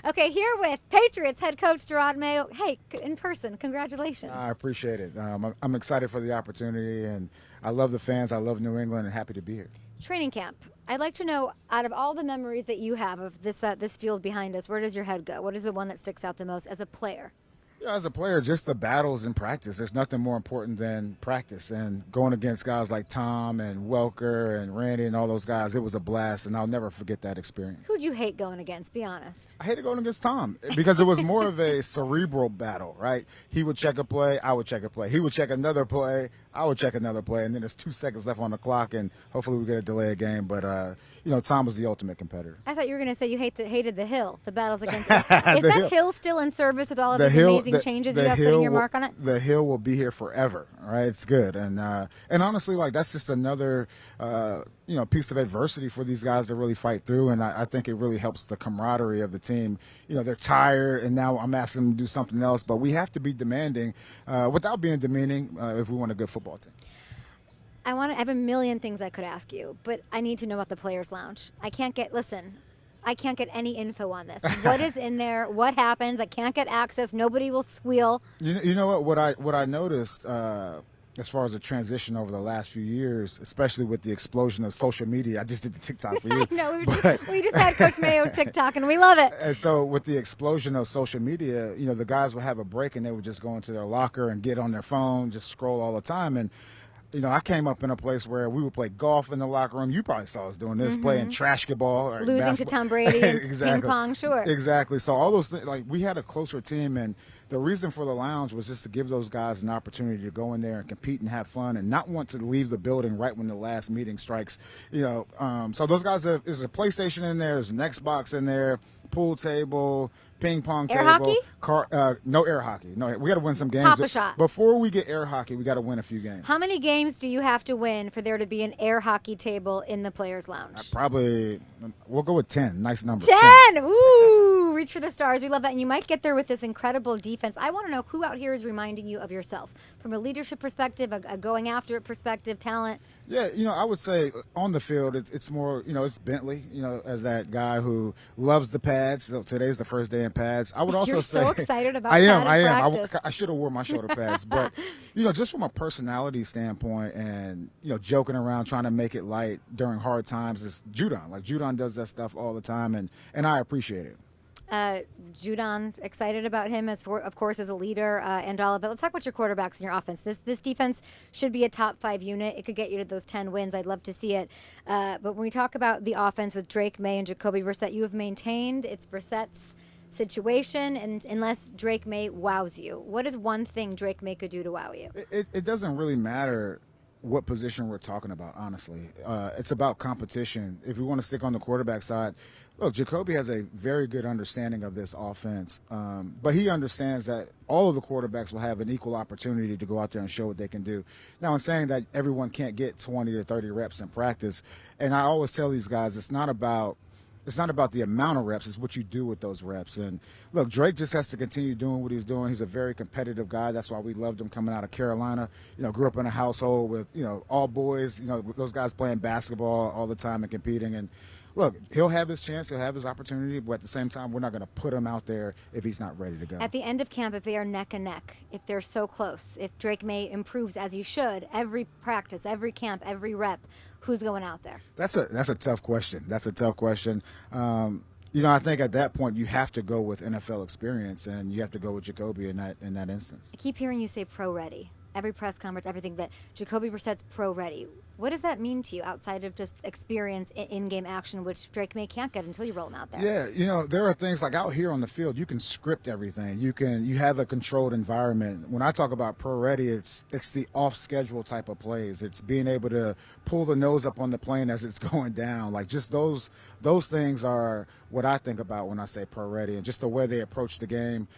Okay, here with Patriots head coach Jerod Mayo. Hey, in person, congratulations. I appreciate it. I'm excited for the opportunity, and I love the fans. I love New England, and happy to be here. Training camp. I'd like to know, out of all the memories that you have of this field behind us, where does your head go? What is the one that sticks out the most as a player? Yeah, as a player, just the battles in practice. There's nothing more important than practice. And going against guys like Tom and Welker and Randy and all those guys, it was a blast, and I'll never forget that experience. Who'd you hate going against? Be honest. I hated going against Tom because it was more of a cerebral battle, right? He would check a play, I would check a play. He would check another play, I would check another play, and then there's 2 seconds left on the clock, and hopefully we get a delay a game. But, Tom was the ultimate competitor. I thought you were going to say you hated the Hill, the battles against Is that hill still in service with all of these amazing changes you have putting your mark on it? The Hill will be here forever, right? It's good. And honestly, that's just another, piece of adversity for these guys to really fight through. And I think it really helps the camaraderie of the team. They're tired, and now I'm asking them to do something else. But we have to be demanding without being demeaning if we want a good football team. I have a million things I could ask you, but I need to know about the Players Lounge. I can't get any info on this. What is in there? What happens? I can't get access. Nobody will squeal. You know what I noticed as far as the transition over the last few years, especially with the explosion of social media. I just did the TikTok for you. No, we just had Coach Mayo TikTok, and we love it. And so with the explosion of social media, the guys would have a break, and they would just go into their locker and get on their phone, just scroll all the time. And I came up in a place where we would play golf in the locker room. You probably saw us doing this, playing trashkaball. Or losing to Tom Brady and exactly. ping pong, sure. Exactly. So all those things, we had a closer team, and the reason for the lounge was just to give those guys an opportunity to go in there and compete and have fun and not want to leave the building right when the last meeting strikes. So those guys, there's a PlayStation in there, there's an Xbox in there, pool table, ping pong air table. Hockey? No air hockey. No, we got to win some games. Pop a shot. Before we get air hockey, we got to win a few games. How many games do you have to win for there to be an air hockey table in the Players Lounge? We'll go with 10. Nice number. 10! Ooh, reach for the stars. We love that. And you might get there with this incredible defense. I want to know who out here is reminding you of yourself from a leadership perspective, a going after it perspective, talent. Yeah, I would say on the field, it's more, it's Bentley, as that guy who loves the pads. So today's the first day in pads. I would also You're say. so excited about I am. practice. I should have worn my shoulder pads. But, just from a personality standpoint and, joking around, trying to make it light during hard times, it's Judon. Judon does that stuff all the time, and I appreciate it. Judon, excited about him of course as a leader and all of it. Let's talk about your quarterbacks and your offense. This defense should be a top 5 unit. It could get you to those 10 wins. I'd love to see it. But when we talk about the offense with Drake Maye and Jacoby Brissett, you have maintained it's Brissett's situation, and unless Drake Maye wows you, what is one thing Drake Maye could do to wow you? It doesn't really matter what position we're talking about, honestly. It's about competition. If we want to stick on the quarterback side, look, Jacoby has a very good understanding of this offense, but he understands that all of the quarterbacks will have an equal opportunity to go out there and show what they can do. Now, in saying that, everyone can't get 20 to 30 reps in practice, and I always tell these guys it's not about the amount of reps, it's what you do with those reps. And look, Drake just has to continue doing what he's doing. He's a very competitive guy. That's why we loved him coming out of Carolina. Grew up in a household with, all boys, those guys playing basketball all the time and competing. And look, he'll have his chance, he'll have his opportunity, but at the same time, we're not going to put him out there if he's not ready to go. At the end of camp, if they are neck and neck, if they're so close, if Drake Maye improves as he should, every practice, every camp, every rep, who's going out there? That's a tough question. I think at that point you have to go with NFL experience, and you have to go with Jacoby in that instance. I keep hearing you say pro ready. Every press conference, everything, that Jacoby Brissett's pro ready. What does that mean to you outside of just experience in-game action, which Drake Maye can't get until you roll him out there? Yeah, there are things like out here on the field, you can script everything. You have a controlled environment. When I talk about pro ready, it's the off-schedule type of plays. It's being able to pull the nose up on the plane as it's going down. Just those things are what I think about when I say pro ready, and just the way they approach the game.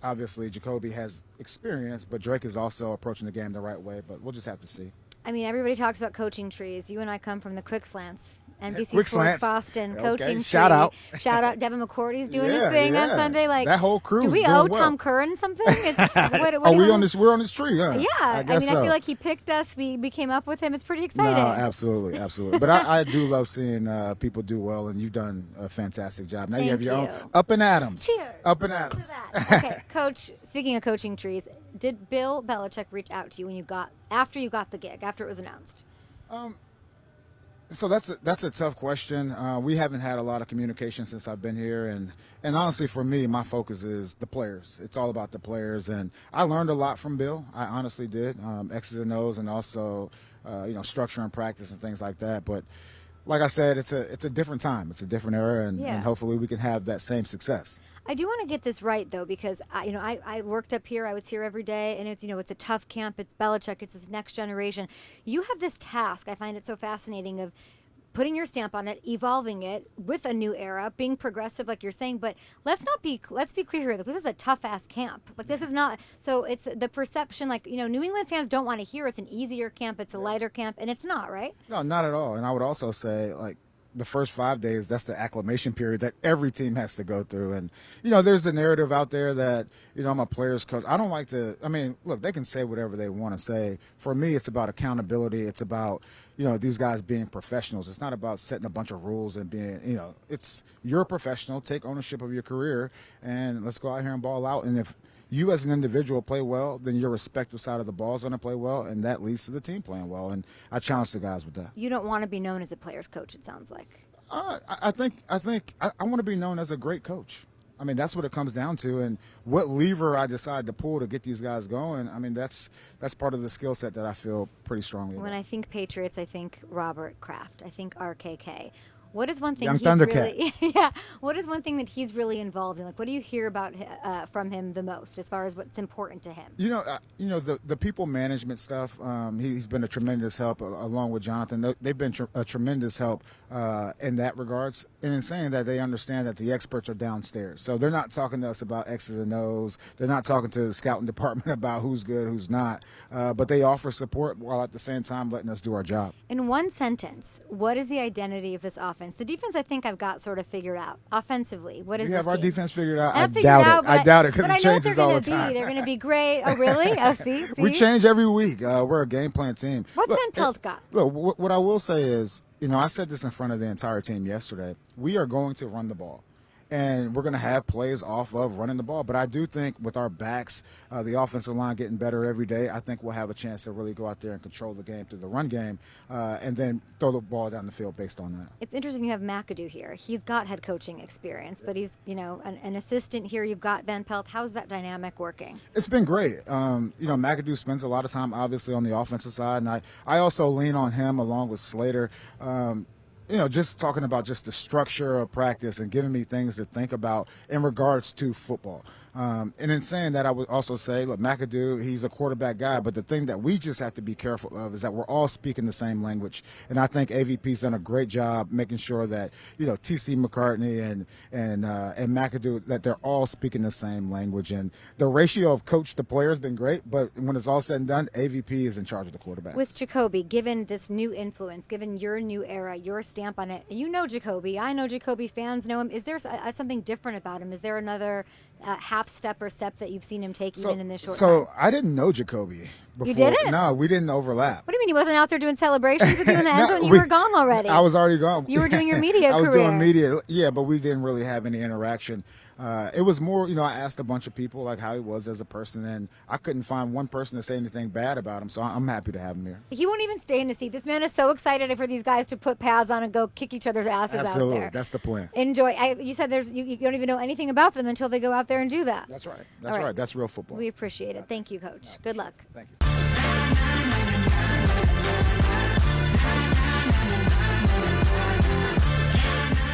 Obviously, Jacoby has experience, but Drake is also approaching the game the right way, but we'll just have to see. I mean, everybody talks about coaching trees. You and I come from the quick slants. NBC Quick Sports slants. Boston Okay, coaching shout tree. out. Shout out. Devin McCourty's doing his Yeah, thing on yeah. Sunday. Like That whole crew's do we doing owe well. Tom Curran something? It's, We're on this tree, huh? Yeah, I guess I so. feel like he picked us. We came up with him. It's pretty No, exciting. absolutely. But I do love seeing people do well, and you've done a fantastic job. Now you have your Thank own you. Up and Adams. Cheers. Up and To Adams. that. Okay, Coach. Speaking of coaching trees, did Bill Belichick reach out to you after you got the gig, after it was announced? So that's a tough question. We haven't had a lot of communication since I've been here, and honestly, for me, my focus is the players. It's all about the players, and I learned a lot from Bill. I honestly did, X's and O's, and also structure and practice and things like that. But like I said, it's a different time. It's a different era, and hopefully we can have that same success. I do want to get this right, though, because I worked up here. I was here every day, and it's a tough camp. It's Belichick. It's this next generation. You have this task. I find it so fascinating of putting your stamp on it, evolving it with a new era, being progressive, like you're saying. But let's be clear here. This is a tough ass camp. Like this is not. So it's the perception. Like New England fans don't want to hear it's an easier camp. It's a lighter camp, and it's not, right? No, not at all. And I would also say the first 5 days, that's the acclimation period that every team has to go through. And, there's a narrative out there that, I'm a player's coach. I don't like to, look, they can say whatever they want to say. For me, it's about accountability. It's about, these guys being professionals. It's not about setting a bunch of rules and being, you're a professional. Take ownership of your career and let's go out here and ball out. And if you as an individual play well, then your respective side of the ball is going to play well, and that leads to the team playing well. And I challenge the guys with that. You don't want to be known as a player's coach, it sounds like. I think I want to be known as a great coach. That's what it comes down to, and what lever I decide to pull to get these guys going. that's part of the skill set that I feel pretty strongly about. When I think Patriots, I think Robert Kraft. I think RKK. What is one thing Young he's Thundercat. really What is one thing that he's really involved in? Like, what do you hear about from him the most, as far as what's important to him? The people management stuff. He's been a tremendous help along with Jonathan. They've been a tremendous help in that regards. And in saying that, they understand that the experts are downstairs, so they're not talking to us about X's and O's. They're not talking to the scouting department about who's good, who's not. But they offer support while at the same time letting us do our job. In one sentence, what is the identity of this offense? The defense, I think I've got sort of figured out. Offensively, what is you have this our team? defense figured out? I I figured doubt it. out, I doubt it because but it changes all the time. They're going to be great. Oh, really? Oh, see? We change every week. We're a game plan team. What's Van Pelt got? Look, what I will say is, I said this in front of the entire team yesterday. We are going to run the ball. And we're going to have plays off of running the ball. But I do think with our backs, the offensive line getting better every day, I think we'll have a chance to really go out there and control the game through the run game and then throw the ball down the field based on that. It's interesting you have McAdoo here. He's got head coaching experience, but he's, an assistant here. You've got Van Pelt. How's that dynamic working? It's been great. McAdoo spends a lot of time, obviously, on the offensive side. And I also lean on him along with Slater. Just talking about just the structure of practice and giving me things to think about in regards to football. And in saying that, I would also say, look, McAdoo, he's a quarterback guy, but the thing that we just have to be careful of is that we're all speaking the same language. And I think AVP's done a great job making sure that, TC McCartney and McAdoo, that they're all speaking the same language. And the ratio of coach to player has been great, but when it's all said and done, AVP is in charge of the quarterback. With Jacoby, given this new influence, given your new era, your stamp on it, Jacoby. I know Jacoby. Fans know him. Is there something different about him? Is there another half step or step that you've seen him take even in this short time? So I didn't know Jacoby before. You didn't? No, we didn't overlap. What do you mean he wasn't out there doing celebrations with you in the end zone? You were gone already. I was already gone. You were doing your media career. I was doing media, yeah, but we didn't really have any interaction. It was more, I asked a bunch of people like how he was as a person, and I couldn't find one person to say anything bad about him, so I'm happy to have him here. He won't even stay in the seat. This man is so excited for these guys to put pads on and go kick each other's asses Absolutely. out there. That's the plan. Enjoy. You said you don't even know anything about them until they go out there and do that. That's right. That's right. That's real football. We appreciate it. Thank you, Coach. Good luck. Thank you.